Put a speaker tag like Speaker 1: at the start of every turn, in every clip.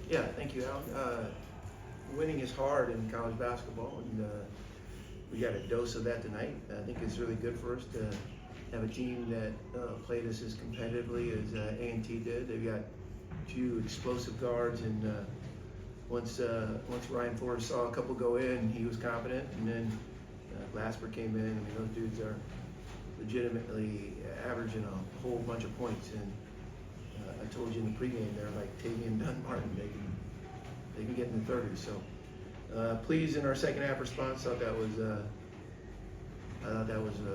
Speaker 1: Yeah, thank you, Alan. Winning is hard in college basketball, and we got a dose of that tonight. I think it's really good for us to have a team that played us as competitively as A&T did. They've got two explosive guards, and once Ryan Forrest saw a couple go in, he was confident, and then Glasper came in. I mean, those dudes are legitimately averaging a whole bunch of points, and I told you in the pregame, they're like Tavian Dunn-Martin. They can get in the 30s. So pleased in our second half response. Thought that was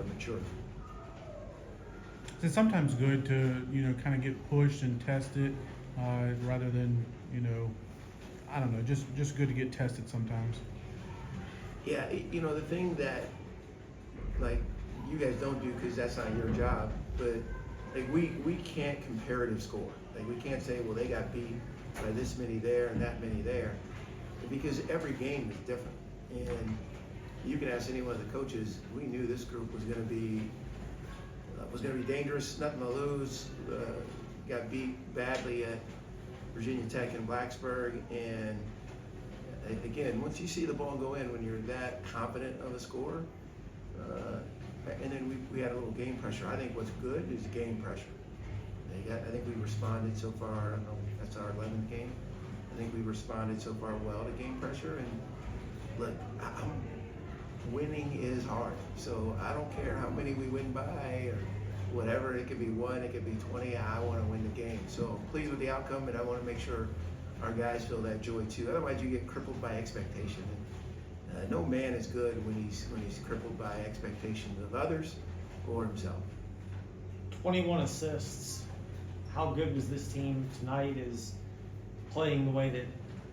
Speaker 1: mature.
Speaker 2: It's sometimes good to kind of get pushed and tested rather than I don't know, just good to get tested sometimes.
Speaker 1: Yeah, the thing that like you guys don't do because that's not your job, but like we can't comparative score. Like we can't say, well, they got beat by this many there and that many there, because every game is different. And you can ask any one of the coaches. We knew this group was going to be dangerous, nothing to lose. Got beat badly at Virginia Tech and Blacksburg, and again, once you see the ball go in, when you're that confident of a score, and then we had a little game pressure. I think what's good is game pressure. I think we responded so far. I don't know, that's our 11th game. I think we responded so far well to game pressure. And look, winning is hard. So I don't care how many we win by or whatever. It could be 1, it could be 20. I want to win the game. So I'm pleased with the outcome, and I want to make sure our guys feel that joy too. Otherwise, you get crippled by expectation. And no man is good when he's crippled by expectations of others or himself.
Speaker 3: 21 assists. How good was this team tonight? Is playing the way that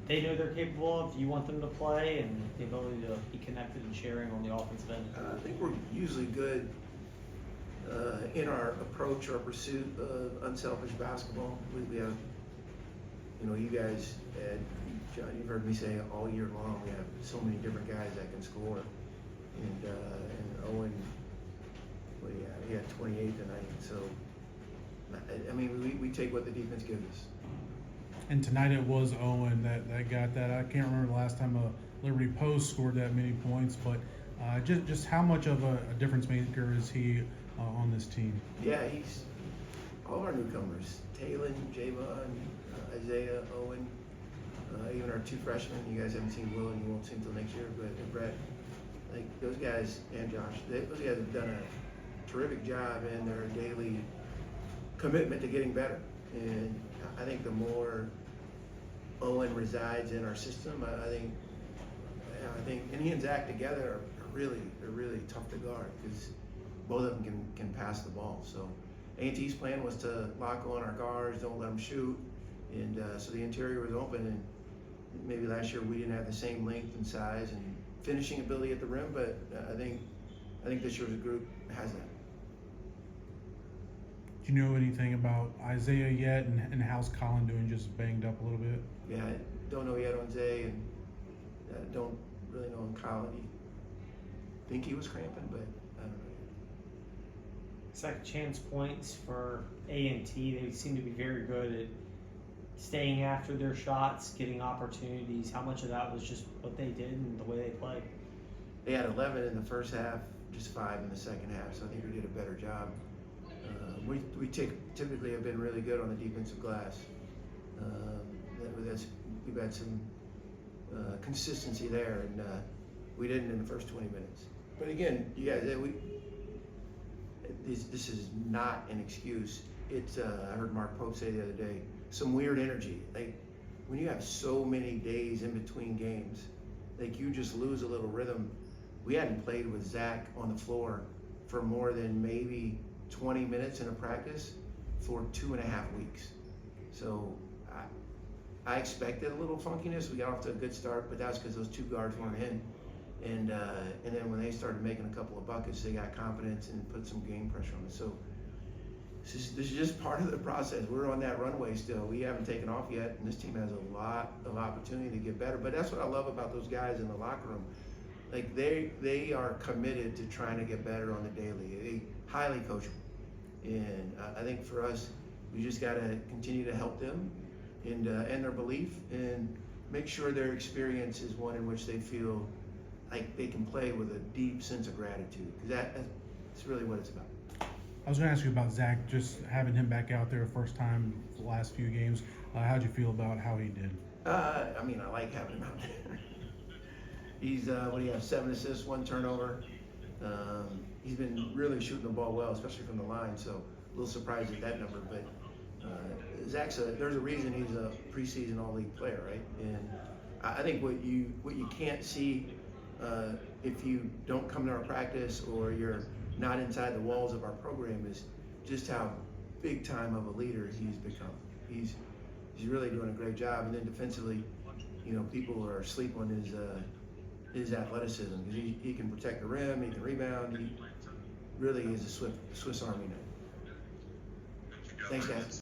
Speaker 3: they know they're capable of? You want them to play, and the ability to be connected and sharing on the offensive end?
Speaker 1: I think we're usually good in our approach or pursuit of unselfish basketball. We have, you guys, John, you've heard me say all year long, we have so many different guys that can score. And Owen, he had 28 tonight. So, I mean, we take what the defense gives us.
Speaker 2: And tonight it was Owen that got that. I can't remember the last time a Liberty Post scored that many points, but just how much of a difference maker is he on this team?
Speaker 1: Yeah, he's all our newcomers: Talon, Javon, Isaiah, Owen, even our 2 freshmen. You guys haven't seen Will, and you won't see him until next year. But Brett, like those guys, and Josh, those guys have done a terrific job in their daily commitment to getting better. And I think the more Owen resides in our system, I think, and he and Zach together are really tough to guard because both of them can pass the ball. So A&T's plan was to lock on our guards, don't let them shoot, and so the interior was open. And maybe last year we didn't have the same length and size and finishing ability at the rim, but I think this year's group has that.
Speaker 2: Do you know anything about Isaiah yet, and how's Colin doing? Just banged up a little bit?
Speaker 1: Yeah, I don't know yet on Zay, and don't really know on Colin. I think he was cramping, but I don't know.
Speaker 3: Second chance points for A&T. They seem to be very good at staying after their shots, getting opportunities. How much of that was just what they did and the way they played?
Speaker 1: They had 11 in the first half, just 5 in the second half, so I think we did a better job. We typically have been really good on the defensive glass. We've had some consistency there, and we didn't in the first 20 minutes. But again, you guys, this is not an excuse. It's I heard Mark Pope say the other day, some weird energy. Like when you have so many days in between games, like you just lose a little rhythm. We hadn't played with Zach on the floor for more than maybe 20 minutes in a practice for 2.5 weeks. So I expected a little funkiness. We got off to a good start, but that's because those 2 guards weren't in. And then when they started making a couple of buckets, they got confidence and put some game pressure on us. So this is just part of the process. We're on that runway still. We haven't taken off yet, and this team has a lot of opportunity to get better. But that's what I love about those guys in the locker room. Like they are committed to trying to get better on the daily. They highly coachable. And I think for us, we just got to continue to help them and their belief, and make sure their experience is one in which they feel like they can play with a deep sense of gratitude, because that's really what it's about.
Speaker 2: I was going to ask you about Zach, just having him back out there first time the last few games. How'd you feel about how he did?
Speaker 1: I mean, I like having him out there. He's, what do you have, 7 assists, 1 turnover. He's been really shooting the ball well, especially from the line, so a little surprised at that number. But Zach's there's a reason he's a preseason all-league player, right? And I think what you can't see if you don't come to our practice or you're not inside the walls of our program is just how big time of a leader he's become. He's really doing a great job. And then defensively, you know, people are asleep on his athleticism, because he can protect the rim, he can rebound. He really is a Swiss Army knife. Thanks, guys.